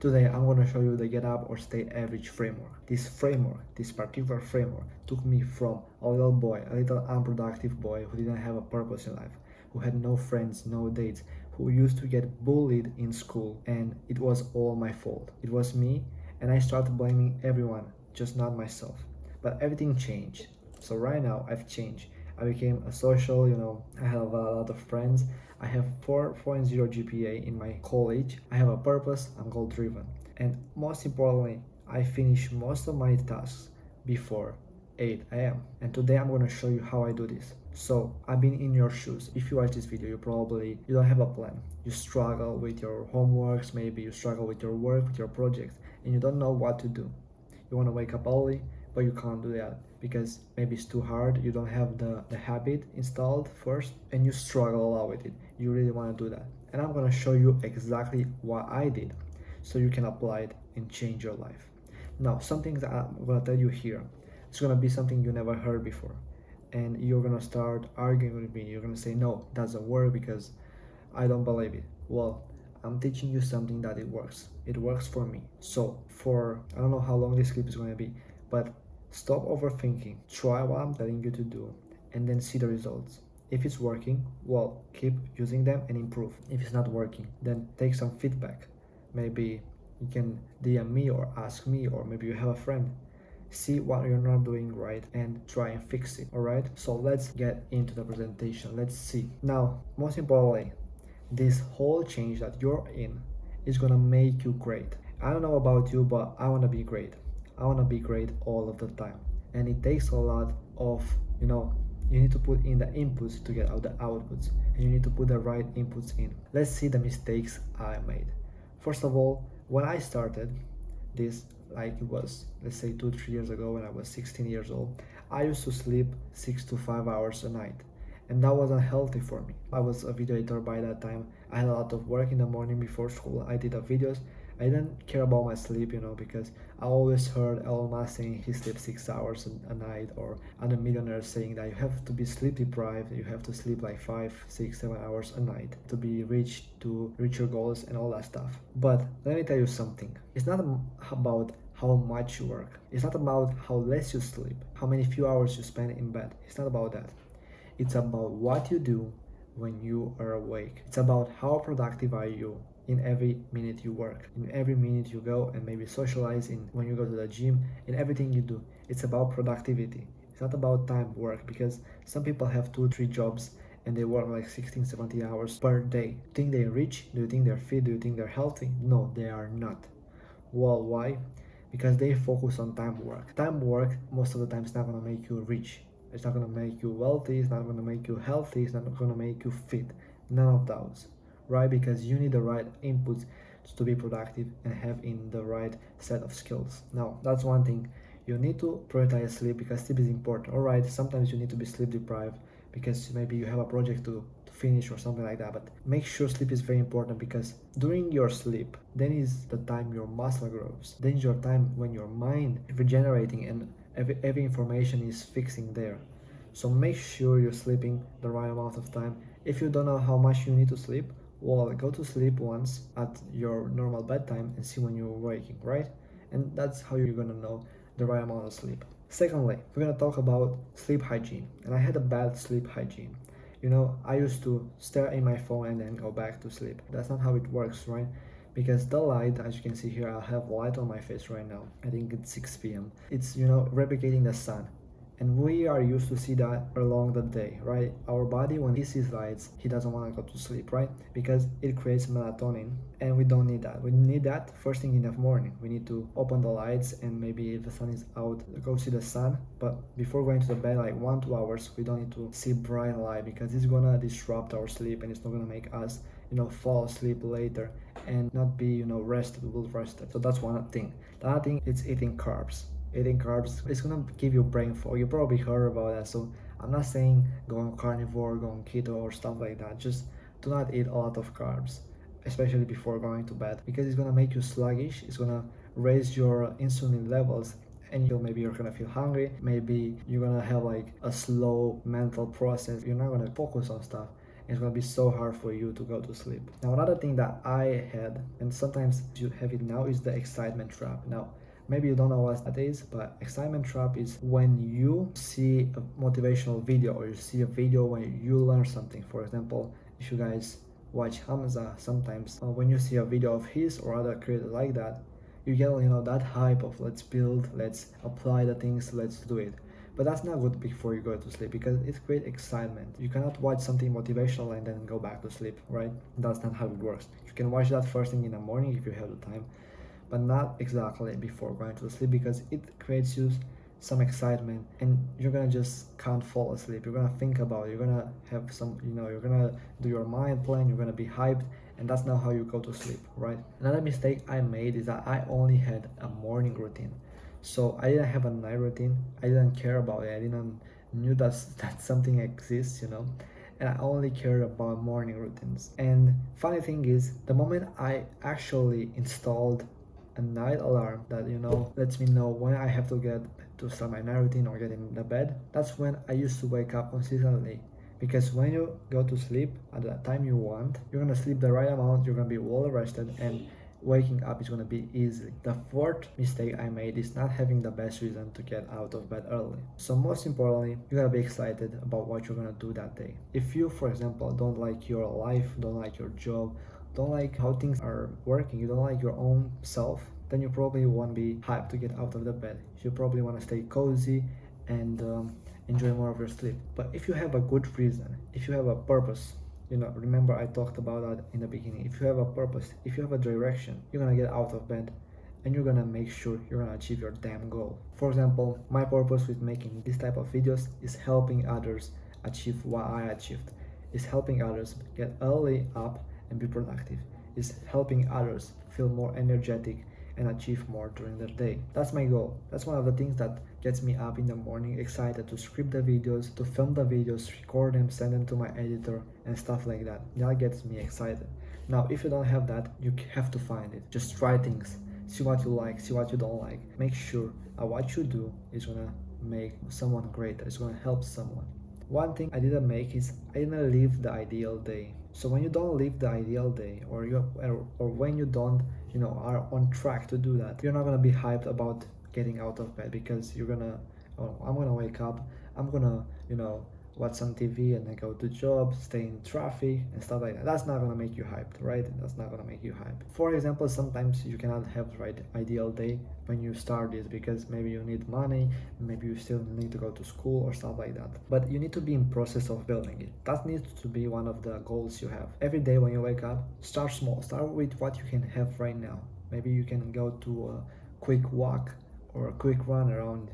Today I'm going to show you the get up or stay average framework. This particular framework took me from a little boy, a little unproductive boy who didn't have a purpose in life, who had no friends, no dates, who used to get bullied in school, and it was all my fault. It was me, and I started blaming everyone, just not myself. But everything changed. So right now I've changed. I became a social, I have a lot of friends. I have 4.0 GPA in my college. I have a purpose, I'm goal driven. And most importantly, I finish most of my tasks before 8 a.m. And today I'm going to show you how I do this. So I've been in your shoes. If you watch this video, you don't have a plan. You struggle with your homeworks, maybe you struggle with your work, with your projects, and you don't know what to do. You want to wake up early, but you can't do that because maybe it's too hard. You don't have the habit installed first, and you struggle a lot with it. You really want to do that, and I'm going to show you exactly what I did so you can apply it and change your life. Now, something that I'm going to tell you here, it's going to be something you never heard before, and you're going to start arguing with me. You're going to say no, it doesn't work because I don't believe it. Well, I'm teaching you something that it works. It works for me. So for, I don't know how long this clip is going to be, but stop overthinking. Try what I'm telling you to do and then see the results. If it's working, well, keep using them and improve. If it's not working, then take some feedback. Maybe you can DM me or ask me, or maybe you have a friend. See what you're not doing right and try and fix it. All right, so let's get into the presentation. Let's see. Now, most importantly, this whole change that you're in is gonna make you great. I don't know about you, but I wanna be great. I wanna be great all of the time. And it takes a lot of, you need to put in the inputs to get out the outputs. And you need to put the right inputs in. Let's see the mistakes I made. First of all, when I started this, like it was, let's say 2-3 years ago when I was 16 years old, I used to sleep 6 to 5 hours a night, and that wasn't healthy for me. I was a video editor by that time. I had a lot of work in the morning before school. I did the videos. I didn't care about my sleep, because I always heard Elon Musk saying he sleeps 6 hours a night, or other millionaires saying that you have to be sleep deprived, you have to sleep like 5, 6, 7 hours a night to be rich, to reach your goals and all that stuff. But let me tell you something. It's not about how much you work. It's not about how less you sleep, how many few hours you spend in bed. It's not about that. It's about what you do when you are awake. It's about how productive are you in every minute you work, in every minute you go and maybe socialize, in when you go to the gym, in everything you do. It's about productivity. It's not about time work, because some people have 2-3 jobs and they work like 16, 17 hours per day. Think they're rich? Do you think they're fit? Do you think they're healthy? No, they are not. Well, why? Because they focus on time work. Time work most of the time is not gonna make you rich. It's not gonna make you wealthy. It's not gonna make you healthy. It's not gonna make you fit. None of those, right? Because you need the right inputs to be productive and have in the right set of skills. Now, that's one thing. You need to prioritize sleep, because sleep is important. All right, sometimes you need to be sleep deprived because maybe you have a project to finish or something like that, but make sure sleep is very important, because during your sleep, then is the time your muscle grows, then is your time when your mind is regenerating and every information is fixing there. So make sure you're sleeping the right amount of time. If you don't know how much you need to sleep, well, go to sleep once at your normal bedtime and see when you're waking, right? And that's how you're gonna know the right amount of sleep. Secondly, we're gonna talk about sleep hygiene, and I had a bad sleep hygiene. I used to stare at my phone and then go back to sleep. That's not how it works, right? Because the light, as you can see here, I have light on my face right now. I think it's 6 p.m. It's, replicating the sun. And we are used to see that along the day, right? Our body, when he sees lights, he doesn't want to go to sleep, right? Because it creates melatonin, and we don't need that. We need that first thing in the morning. We need to open the lights, and maybe if the sun is out, go see the sun. But before going to the bed, like 1-2 hours, we don't need to see bright light, because it's gonna disrupt our sleep, and it's not gonna make us, fall asleep later and not be, rested, well rested. So that's one thing. The other thing is eating carbs. Eating carbs, it's gonna give you brain fog. You probably heard about that. So I'm not saying go on carnivore, go on keto or stuff like that. Just do not eat a lot of carbs, especially before going to bed, because it's gonna make you sluggish. It's gonna raise your insulin levels, and maybe you're gonna feel hungry. Maybe you're gonna have like a slow mental process. You're not gonna focus on stuff, It's gonna be so hard for you to go to sleep. Now, another thing that I had, and sometimes you have it now, is the excitement trap. Now, maybe you don't know what that is, but excitement trap is when you see a motivational video or you see a video when you learn something. For example, if you guys watch Hamza, sometimes when you see a video of his or other creators like that, you get that hype of let's build, let's apply the things, let's do it. But that's not good before you go to sleep because it creates excitement. You cannot watch something motivational and then go back to sleep, right? That's not how it works. You can watch that first thing in the morning if you have the time, but not exactly before going to sleep because it creates you some excitement and you're gonna just can't fall asleep. You're gonna think about it. You're gonna have some, you're gonna do your mind plan, you're gonna be hyped, and that's not how you go to sleep, right? Another mistake I made is that I only had a morning routine. So I didn't have a night routine. I didn't care about it. I didn't knew that something exists, and I only care about morning routines. And funny thing is, the moment I actually installed a night alarm that lets me know when I have to get to start my night routine or get in the bed, that's when I used to wake up consistently. Because when you go to sleep at the time you want, you're gonna sleep the right amount, you're gonna be well rested, and waking up is gonna be easy. The fourth mistake I made is not having the best reason to get out of bed early. So most importantly, you gotta be excited about what you're gonna do that day. If you, for example, don't like your life, don't like your job, don't like how things are working, you don't like your own self, then you probably won't be hyped to get out of the bed. You probably want to stay cozy and enjoy more of your sleep. But if you have a good reason, if you have a purpose, remember I talked about that in the beginning. If you have a purpose, if you have a direction, you're gonna get out of bed and you're gonna make sure you're gonna achieve your damn goal. For example, my purpose with making this type of videos is helping others achieve what I achieved. Is helping others get early up and be productive. Is helping others feel more energetic and achieve more during the day. That's my goal. That's one of the things that gets me up in the morning, excited to script the videos, to film the videos, record them, send them to my editor, and stuff like that. That gets me excited. Now, if you don't have that, you have to find it. Just try things. See what you like, see what you don't like. Make sure that what you do is gonna make someone greater, it's gonna help someone. One thing I didn't make is I didn't live the ideal day. So when you don't live the ideal day, or when you don't, are on track to do that, you're not gonna be hyped about getting out of bed because you're gonna, oh, I'm gonna wake up, I'm gonna, watch some TV and then go to job, stay in traffic and stuff like that. That's not gonna make you hyped, right? That's not gonna make you hyped. For example, sometimes you cannot have the right ideal day when you start this because maybe you need money, maybe you still need to go to school or stuff like that. But you need to be in process of building it. That needs to be one of the goals you have. Every day when you wake up, start small. Start with what you can have right now. Maybe you can go to a quick walk or a quick run around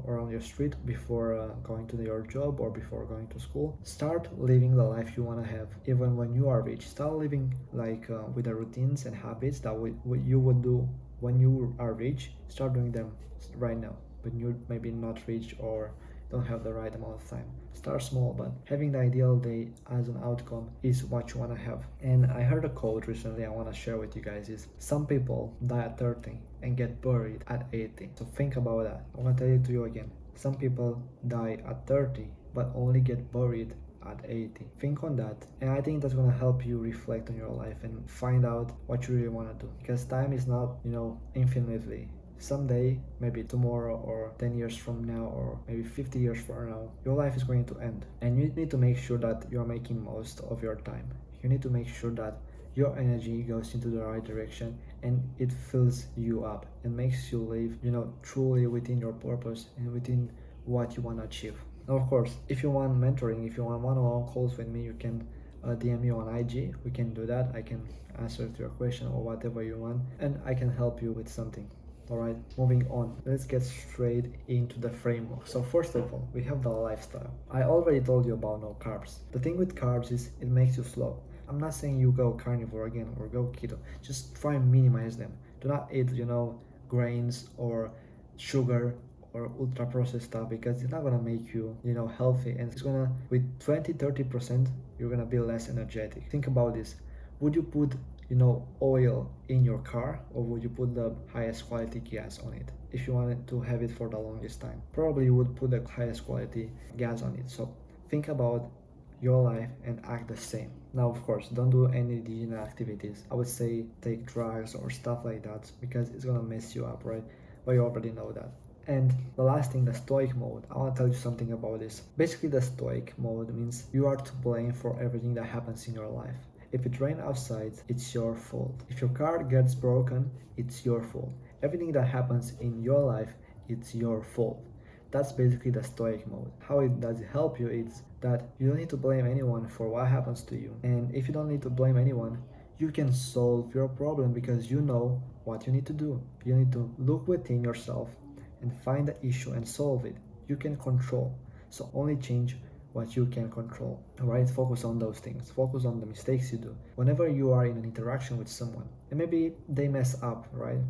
around your street before going to your job or before going to school. Start living the life you want to have even when you are rich. Start living like with the routines and habits that you would do when you are rich. Start doing them right now when you're maybe not rich or don't have the right amount of time. Start small, but having the ideal day as an outcome is what you want to have. And I heard a quote recently I want to share with you guys is, some people die at 30 and get buried at 80. So think about that. I'm going to tell it to you again. Some people die at 30 but only get buried at 80. Think on that, and I think that's going to help you reflect on your life and find out what you really want to do, because time is not infinitely. Someday, maybe tomorrow or 10 years from now or maybe 50 years from now, your life is going to end, and you need to make sure that you're making most of your time. You need to make sure that your energy goes into the right direction and it fills you up and makes you live truly within your purpose and within what you want to achieve. Now, of course, if you want mentoring, if you want one-on-one calls with me, you can DM me on IG. We can do that. I can answer to your question or whatever you want, and I can help you with something. Alright, moving on. Let's get straight into the framework. So first of all, we have the lifestyle. I already told you about no carbs. The thing with carbs is it makes you slow. I'm not saying you go carnivore again or go keto. Just try and minimize them. Do not eat, grains or sugar or ultra processed stuff, because it's not gonna make you, healthy, and it's gonna, with 20-30%, you're gonna be less energetic. Think about this. Would you put oil in your car, or would you put the highest quality gas on it if you wanted to have it for the longest time? Probably you would put the highest quality gas on it. So think about your life and act the same. Now, of course, don't do any degenerate activities. I would say take drugs or stuff like that because it's gonna mess you up, right? But you already know that. And the last thing, the stoic mode. I want to tell you something about this. Basically, the stoic mode means you are to blame for everything that happens in your life. If it rains outside, it's your fault. If your car gets broken, it's your fault. Everything that happens in your life, it's your fault. That's basically the stoic mode. How it does help you is that you don't need to blame anyone for what happens to you. And if you don't need to blame anyone, you can solve your problem because you know what you need to do. You need to look within yourself and find the issue and solve it. You can control. So only change what you can control. Alright, focus on those things. Focus on the mistakes you do. Whenever you are in an interaction with someone, and maybe they mess up, right?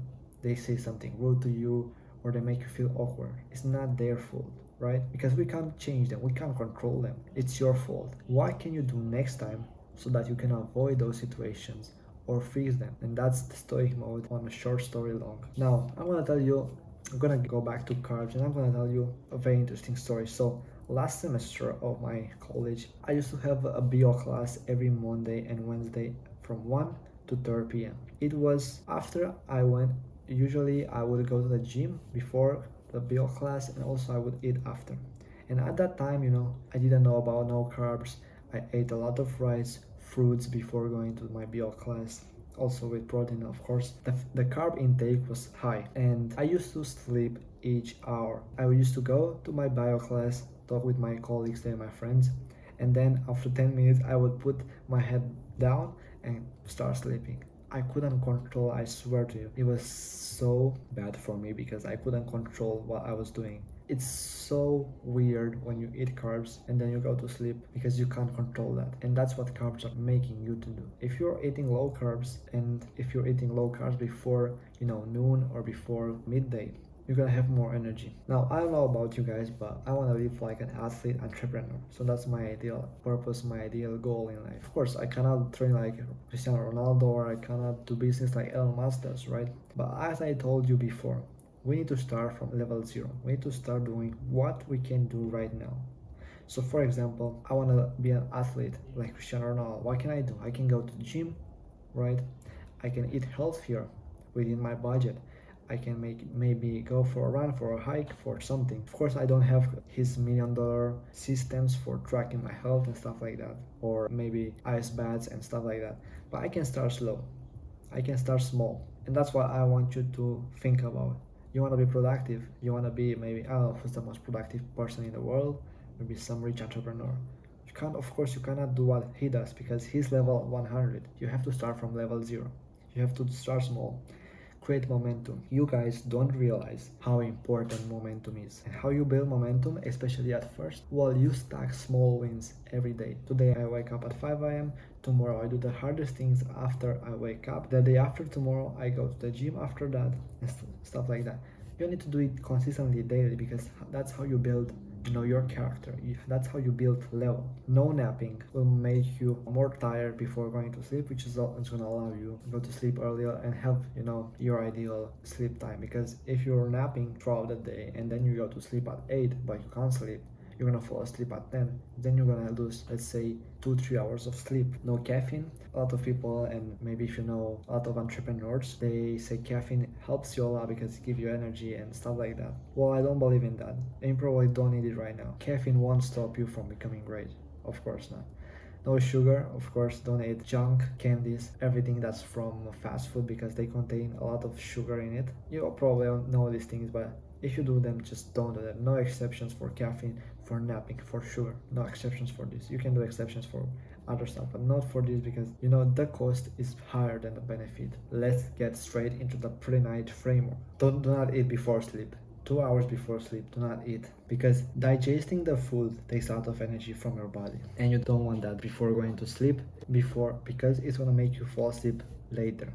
They say something rude to you or they make you feel awkward. It's not their fault, right? Because we can't change them, we can't control them. It's your fault. What can you do next time so that you can avoid those situations or fix them? And that's the stoic mode on a short story long. Now, I'm gonna go back to carbs and I'm gonna tell you a very interesting story. So, last semester of my college, I used to have a bio class every Monday and Wednesday from 1 to 3 p.m. It was after I went, usually I would go to the gym before the bio class and also I would eat after. And at that time, I didn't know about no carbs. I ate a lot of rice, fruits before going to my bio class, also with protein, of course. The carb intake was high, and I used to sleep each hour. I used to go to my bio class, talk with my colleagues and my friends, and then after 10 minutes, I would put my head down and start sleeping. I couldn't control, I swear to you. It was so bad for me because I couldn't control what I was doing. It's so weird when you eat carbs and then you go to sleep because you can't control that. And that's what carbs are making you to do. If you're eating low carbs and if you're eating low carbs before, noon or before midday, you're gonna have more energy. Now, I don't know about you guys, but I wanna live like an athlete entrepreneur. So that's my ideal purpose, my ideal goal in life. Of course, I cannot train like Cristiano Ronaldo or I cannot do business like Elon Musk does, right? But as I told you before, we need to start from level zero. We need to start doing what we can do right now. So for example, I want to be an athlete like Cristiano Ronaldo. What can I do? I can go to the gym, right? I can eat healthier within my budget. I can maybe go for a run, for a hike, for something. Of course, I don't have his $1 million systems for tracking my health and stuff like that, or maybe ice baths and stuff like that. But I can start slow. I can start small. And that's what I want you to think about. You want to be productive. You want to be maybe, I don't know who's the most productive person in the world, maybe some rich entrepreneur. Of course, you cannot do what he does because he's level 100. You have to start from level 0. You have to start small. Create momentum. You guys don't realize how important momentum is and how you build momentum, especially at first. Well, you stack small wins every day. Today I wake up at 5 a.m. Tomorrow I do the hardest things after I wake up. The day after tomorrow I go to the gym after that and stuff like that. You need to do it consistently daily because that's how you build your character. That's how you build level. No napping will make you more tired before going to sleep, which is going to allow you to go to sleep earlier and have your ideal sleep time. Because if you're napping throughout the day and then you go to sleep at 8 but you can't sleep, you're gonna fall asleep at 10, then you're gonna lose, let's say, 2-3 hours of sleep. No caffeine. A lot of people, and maybe if you know a lot of entrepreneurs, they say caffeine helps you a lot because it gives you energy and stuff like that. Well, I don't believe in that, and you probably don't need it right now. Caffeine won't stop you from becoming great. Of course not. No sugar, of course, don't eat junk, candies, everything that's from fast food because they contain a lot of sugar in it. You probably don't know these things, but if you do them, just don't do them. No exceptions for caffeine, for napping, for sugar. No exceptions for this. You can do exceptions for other stuff, but not for this because the cost is higher than the benefit. Let's get straight into the pre-night framework. Do not eat before sleep. 2 hours before sleep, do not eat because digesting the food takes a lot of energy from your body, and you don't want that before going to sleep. Because it's gonna make you fall asleep later,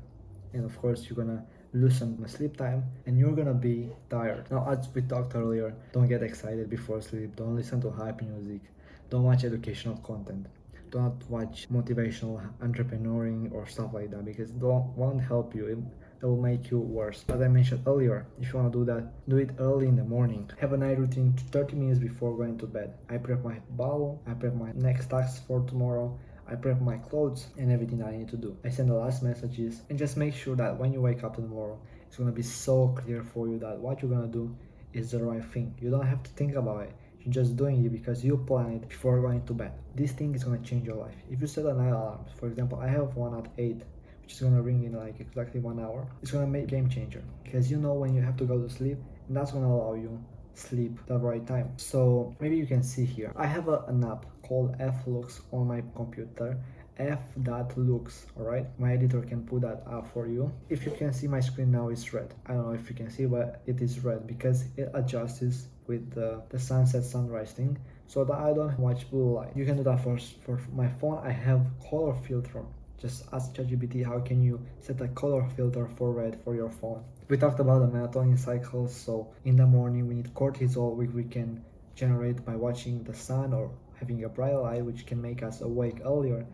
and of course you're gonna lose some sleep time and you're gonna be tired. Now, as we talked earlier, don't get excited before sleep. Don't listen to hype music. Don't watch educational content. Don't watch motivational entrepreneuring or stuff like that because it won't help you. that will make you worse. As I mentioned earlier, if you want to do that, do it early in the morning. Have a night routine 30 minutes before going to bed. I prep my bowl, I prep my next tasks for tomorrow, I prep my clothes and everything that I need to do. I send the last messages and just make sure that when you wake up tomorrow, it's gonna be so clear for you that what you're gonna do is the right thing. You don't have to think about it. You're just doing it because you plan it before going to bed. This thing is gonna change your life. If you set a night alarm, for example, I have one at 8, which is gonna ring in like exactly 1 hour. It's gonna make a game changer because you know when you have to go to sleep, and that's gonna allow you sleep the right time. So maybe you can see here, I have an app called flux on my computer, f.looks. all right, my editor can put that up for you. If you can see, my screen now is red. I don't know if you can see, but it is red because it adjusts with the sunset sunrise thing so that I don't watch blue light. You can do that for my phone. I have color filter. Just ask ChatGPT how can you set a color filter for red for your phone. We talked about the melatonin cycles. So in the morning we need cortisol, which we can generate by watching the sun or having a bright light, which can make us awake earlier.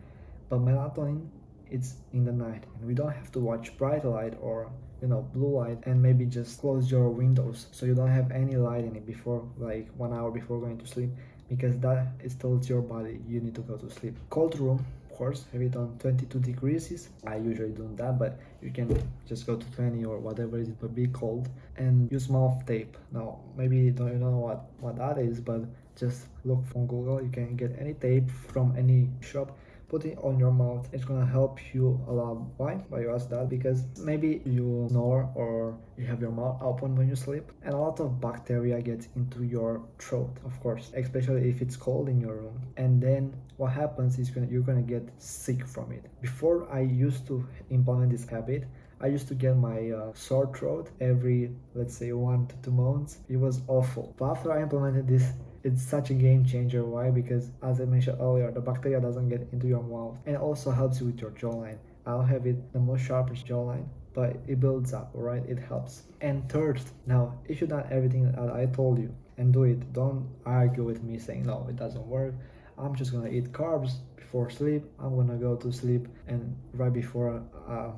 But melatonin, it's in the night, and we don't have to watch bright light or blue light, and maybe just close your windows so you don't have any light in it before like 1 hour before going to sleep, because that it tells your body you need to go to sleep. Cold room, of course, have it on 22 degrees. I usually do that, but you can just go to 20 or whatever it is, but be cold. And use mouth tape. Now maybe you don't know what that is, but just look on Google. You can get any tape from any shop, put it on your mouth. It's gonna help you a lot. Why you ask that? Because maybe you snore or you have your mouth open when you sleep, and a lot of bacteria gets into your throat, of course, especially if it's cold in your room. And then what happens is you're gonna get sick from it. Before I used to implement this habit, I used to get my sore throat every, let's say, 1 to 2 months. It was awful. But after I implemented this, it's such a game changer. Why? Because as I mentioned earlier, the bacteria doesn't get into your mouth, and it also helps you with your jawline. I don't have it the most sharpest jawline, but it builds up, alright? It helps. And third, now if you've done everything that I told you and do it, don't argue with me saying no, it doesn't work. I'm just gonna eat carbs before sleep. I'm gonna go to sleep and right before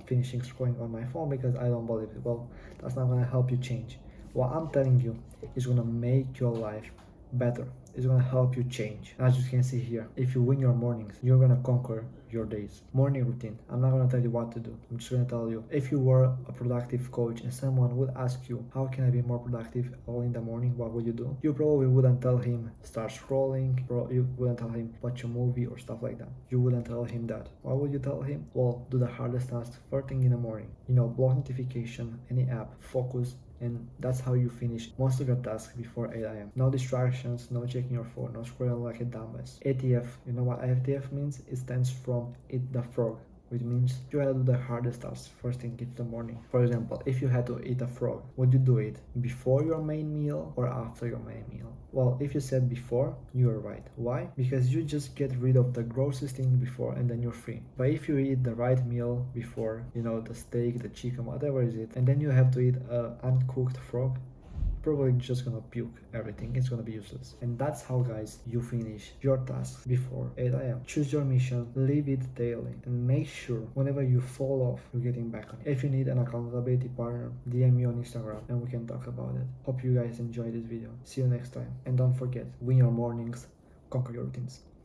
finishing scrolling on my phone because I don't believe it. Well, that's not gonna help you change. What I'm telling you is gonna make your life better. It's gonna help you change. As you can see here, if you win your mornings, you're gonna conquer your days. Morning routine. I'm not gonna tell you what to do. I'm just gonna tell you, if you were a productive coach and someone would ask you, how can I be more productive all in the morning, what would you do? You probably wouldn't tell him start scrolling, you wouldn't tell him watch a movie or stuff like that. You wouldn't tell him that. What would you tell him? Well, do the hardest task first thing in the morning. Block notification, any app, focus, and that's how you finish most of your tasks before 8 a.m. No distractions, no checking your phone, no scrolling like a dumbass. ATF, you know what ATF means? It stands from Eat the Frog, which means you had to do the hardest tasks first thing in the morning. For example, if you had to eat a frog, would you do it before your main meal or after your main meal? Well, if you said before, you are right. Why? Because you just get rid of the grossest thing before and then you're free. But if you eat the right meal before, the steak, the chicken, whatever is it, and then you have to eat an uncooked frog, probably just gonna puke everything. It's gonna be useless. And that's how, guys, you finish your tasks before 8 a.m. Choose your mission, live it daily, and make sure whenever you fall off, you're getting back on it. If you need an accountability partner, DM me on Instagram and we can talk about it. Hope you guys enjoyed this video. See you next time. And don't forget, win your mornings, conquer your routines.